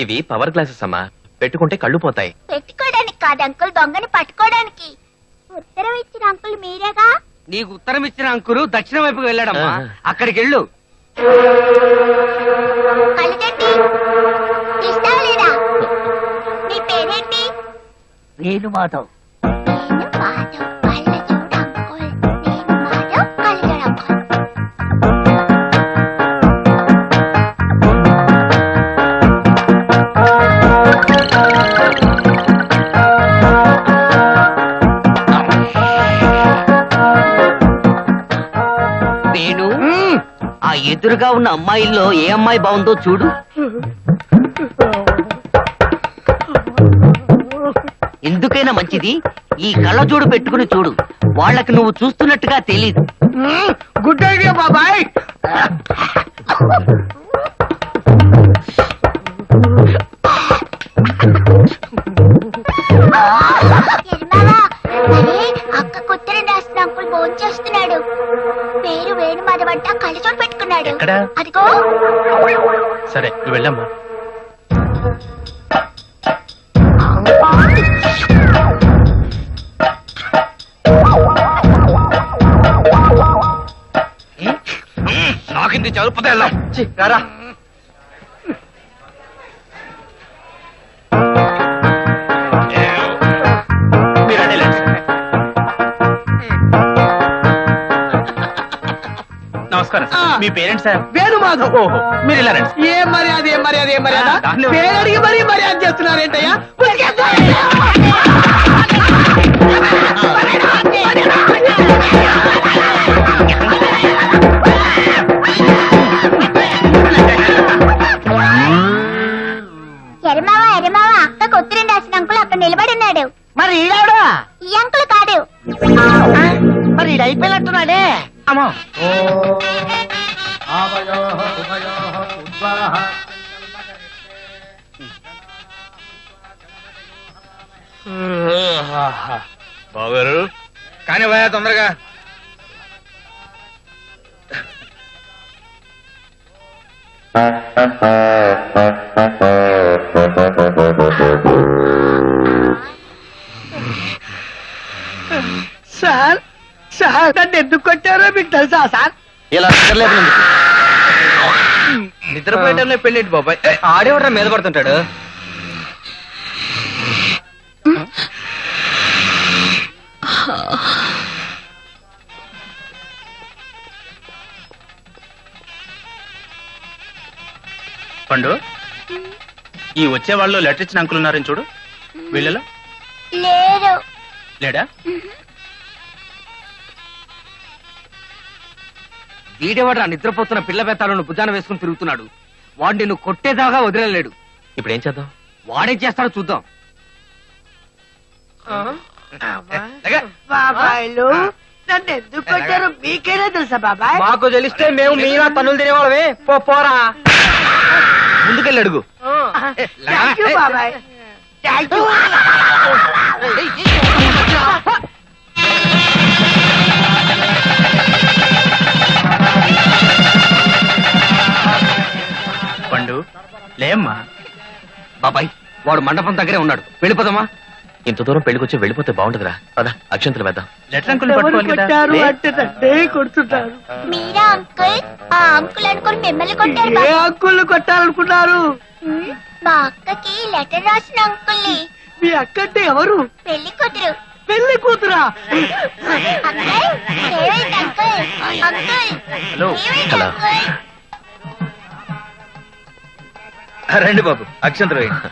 ఇవి power glasses అమ్మా, పెట్టుకుంటే కళ్ళు పోతాయి. పెట్టుకోవడానికి కాదు అంకుల్, దొంగని పట్టుకోవడానికి. ఉత్తరం ఇచ్చిన అంకుల్ మీరేగా? నీకు ఉత్తరం ఇచ్చిన అంకులు దక్షిణ వైపుకి వెళ్ళాడమ్మా, అక్కడికి వెళ్ళు. కళ్ళు చెట్టి ఇస్తావా లేదా? నీ పేరేంటి? నేను మాధవ్. నేను మాధవ్, కళ్ళ చూడు అంకుల్. నేను మాధవ్, కళ్ళు చూడు అంకుల్. ఆ ఎదురుగా ఉన్న అమ్మాయిల్లో ఏ అమ్మాయి బాగుందో చూడు. ఎందుకైనా మంచిది ఈ కళ్ళజోడు పెట్టుకుని చూడు, వాళ్ళకి నువ్వు చూస్తున్నట్టుగా తెలీదు. గుడ్ ఐడియా బాబాయ్. అక్క కుత్తరం రాసిన అంకుల్ ఫోన్ చేస్తున్నాడు. పేరు వేణు మాధవంట, కళ్ళజోడు పెట్టుకున్నాడు. అదిగో. సరే నువ్వు వెళ్ళమ్మా. నాకింది చదువుపోతే వెళ్దాం. రారా. నమస్కారం. మీ పేరెంట్స్ సార్? వేణు మాధవ్. ఓహో, మీరు ఇలా రండి. ఏ మర్యాద ఏం మర్యాద ఏం మర్యాద? పేరడికి మరీ మర్యాద చేస్తున్నారేంటయ్యా? ఎరమావా ఎరమావా, అక్క ఉత్తరం రాసిన అంకుల్ అక్కడ నిలబడి ఉన్నాడు. మరి ఈడావిడా? ఈ అంకుల్ కాదు. మరి ఈడు అయిపోయినట్టున్నాడే. అమ్మో. బాగారు కానీ భయ తొందరగా. సార్ సార్, నన్ను ఎందుకు కొట్టారో మీకు తెలుసా సార్? ఇలా నిద్రపోయటంలో పెళ్ళేంటి బాబాయ్? ఆడేవాడ్రా మీద పడుతుంటాడు. పండు, ఈ వచ్చే వాళ్ళు లెటర్ ఇచ్చిన అంకులు ఉన్నారని చూడు. వీళ్ళలో లేరు. లేడా? వీడేవాడు నిద్రపోతున్న పిల్ల బెత్తాలను భుజాన వేసుకుని తిరుగుతున్నాడు. వాడిని నువ్వు కొట్టేదాకా వదిలేలేడు. ఇప్పుడు ఏం చేద్దాం? వాడేం చేస్తాడో చూద్దాం. బాబాయ్లు నన్ను ఎందుకు కొట్టారో మీకేనా తెలుసా బాబాయ్? మాకు తెలిస్తే మేము మీరా పనులు తినేవాళ్ళమే. పోరా, ముందుకెళ్ళి అడుగు. థ్యాంక్ యూ బాబాయ్, థ్యాంక్ యూ. పండు లేమ్మా. బాబాయ్, వాడు మండపం దగ్గరే ఉన్నాడు, వెళ్ళిపోదామా? ఇంత దూరం పెళ్లికొచ్చి వెళ్ళిపోతే బాగుంటుందిరా. పదా అక్షంతలు వేద్దాం. లెటర్ అంకుల్ కొట్టారు అంటే కొడుతుంటారు. మీరా అంకుల్? ఆ అంకుల్ అనుకుని మిమ్మల్ని కొట్టారు. ఏ అంకుల్ కొట్టాలనుకున్నారు? మా అక్కకి లెటర్ రాసిన అంకుల్ని. మీ అక్క అంటే ఎవరు? పెళ్లి కూతురు. పెళ్లి కూతురా? Uncle uncle hello. అంకుల్ రండి బాబు, అక్షంతలు వేయండి.